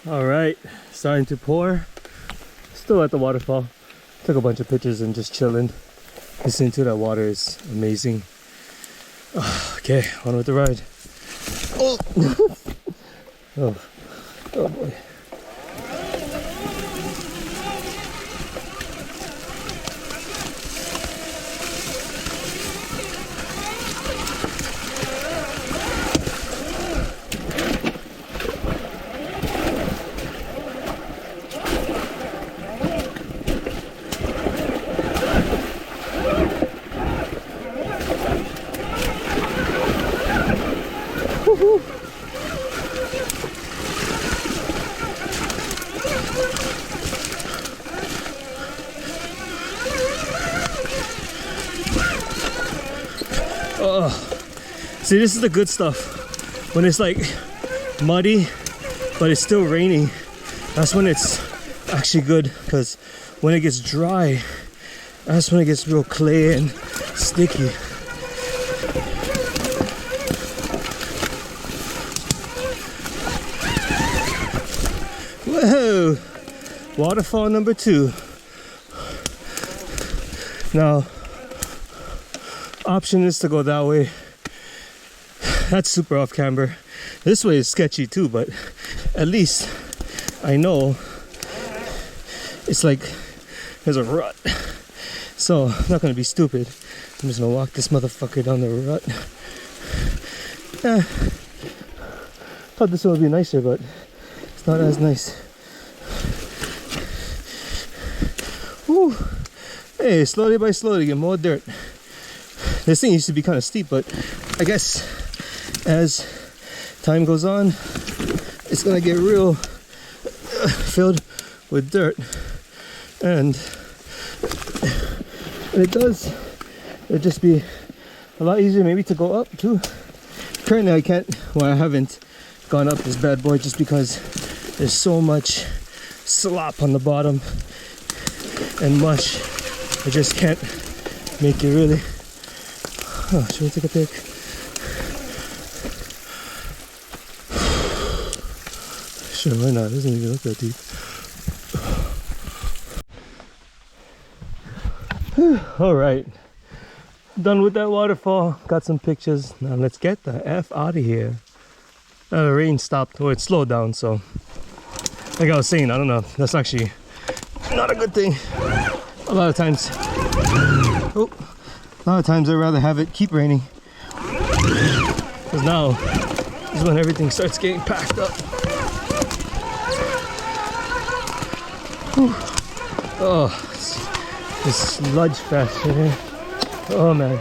All right, starting to pour. Still at the waterfall. Took a bunch of pictures and just chilling. Listening to that water is amazing. Okay, on with the ride. Oh, oh boy. See, this is the good stuff. When it's like muddy, but it's still raining, that's when it's actually good. Because when it gets dry, that's when it gets real clay and sticky. Whoa! Waterfall number 2. Now, option is to go that way. That's super off camber. This way is sketchy too, but at least I know it's like there's a rut. So I'm not gonna be stupid. I'm just gonna walk this motherfucker down the rut. Thought this one would be nicer, but it's not as nice. Whew. Hey, slowly by slowly get more dirt. This thing used to be kind of steep, but I guess as time goes on, it's gonna get real filled with dirt, and when it does, it'll just be a lot easier maybe to go up too. Currently I haven't gone up this bad boy just because there's so much slop on the bottom and mush. I just can't make it really. Oh, should we take a pic? Sure, why not? It doesn't even look that deep. Alright. Done with that waterfall. Got some pictures. Now let's get the F out of here. The rain stopped, or it slowed down, so like I was saying, I don't know. That's actually not a good thing. A lot of times I'd rather have it keep raining. Because now is when everything starts getting packed up. Whew. Oh, this sludge fest right here. Oh man.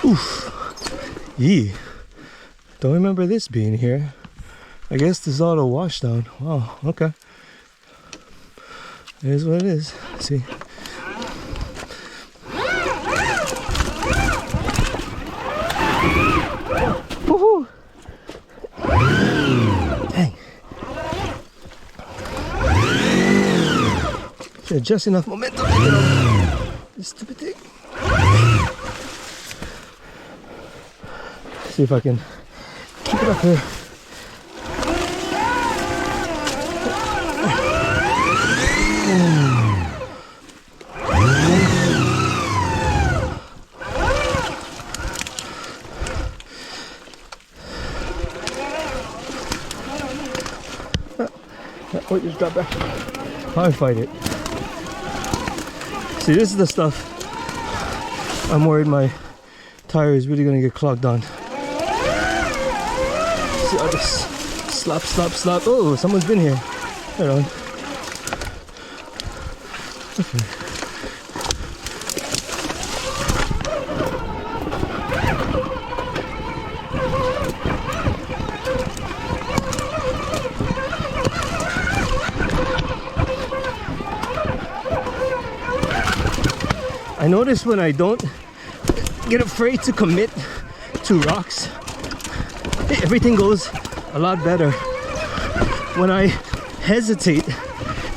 Oof. Yee. Don't remember this being here. I guess this is all the wash down. Wow, okay. It is what it is. See. Woohoo! Dang. Just enough momentum to get over this stupid thing. See if I can keep it up here. Oh, just drop back. I'll fight it. See, this is the stuff I'm worried my tire is really gonna get clogged on. See all this slop. Oh, someone's been here. Hold on. Okay. I notice when I don't get afraid to commit to rocks, everything goes a lot better. when I hesitate,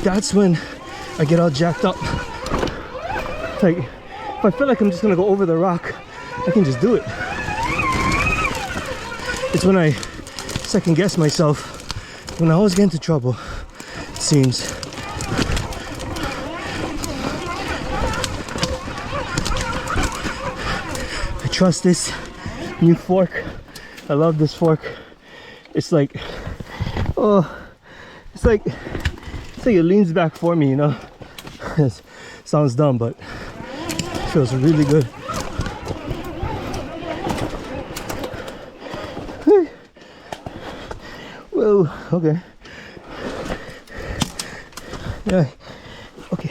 that's when I get all jacked up. Like, if I feel like I'm just gonna go over the rock, I can just do it. It's when I second guess myself when I always get into trouble, it seems. I trust this new fork. I love this fork. It's like, oh, it's like it leans back for me, you know. It sounds dumb, but it feels really good. Whoa, okay. Yeah, okay.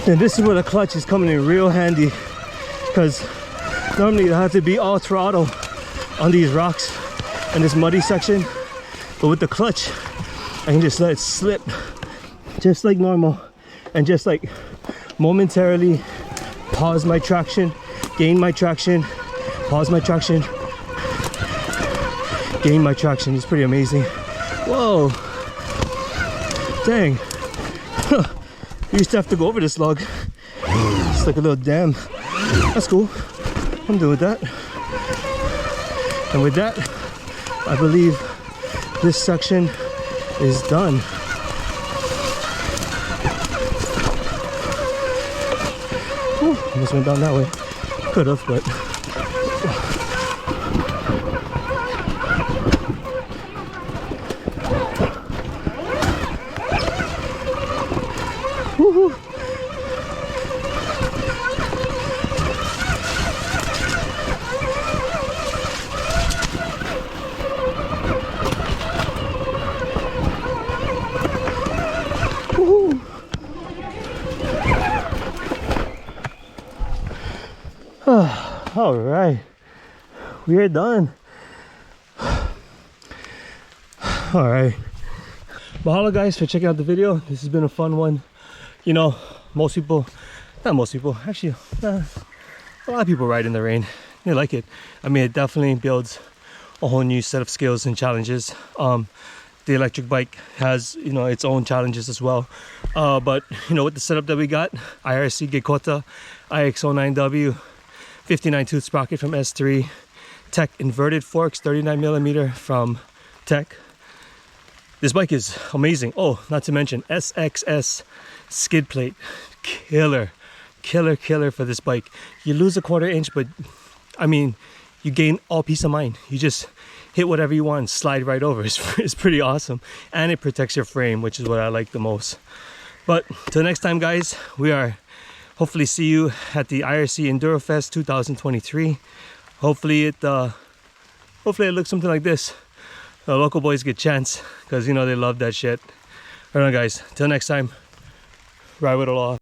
And this is where the clutch is coming in real handy, because normally you have to be all throttle on these rocks in this muddy section, but with the clutch I can just let it slip just like normal and just like momentarily pause my traction, gain my traction, pause my traction, gain my traction. It's pretty amazing. Whoa, dang. We used to have to go over this log. It's like a little dam. That's cool. I'm good with that. And with that, I believe this section is done. Whew, almost went down that way. Could have, but. Woohoo! All right, we are done. All right, mahalo guys for checking out the video. This has been a fun one. You know, not most people, actually, a lot of people ride in the rain. They like it. I mean, it definitely builds a whole new set of skills and challenges. The electric bike has, you know, its own challenges as well. But, you know, with the setup that we got, IRC Gekota, IX09W, 59 tooth sprocket from S3, Tech inverted forks, 39mm from Tech. This bike is amazing. Oh, not to mention SXS skid plate. Killer for this bike. You lose a 1/4 inch, but I mean, you gain all peace of mind. You just hit whatever you want and slide right over. It's pretty awesome. And it protects your frame, which is what I like the most. But till next time, guys, we are hopefully see you at the IRC Enduro Fest 2023. Hopefully it looks something like this. The local boys get a chance, because you know they love that shit. Alright guys, till next time, ride with Aloha.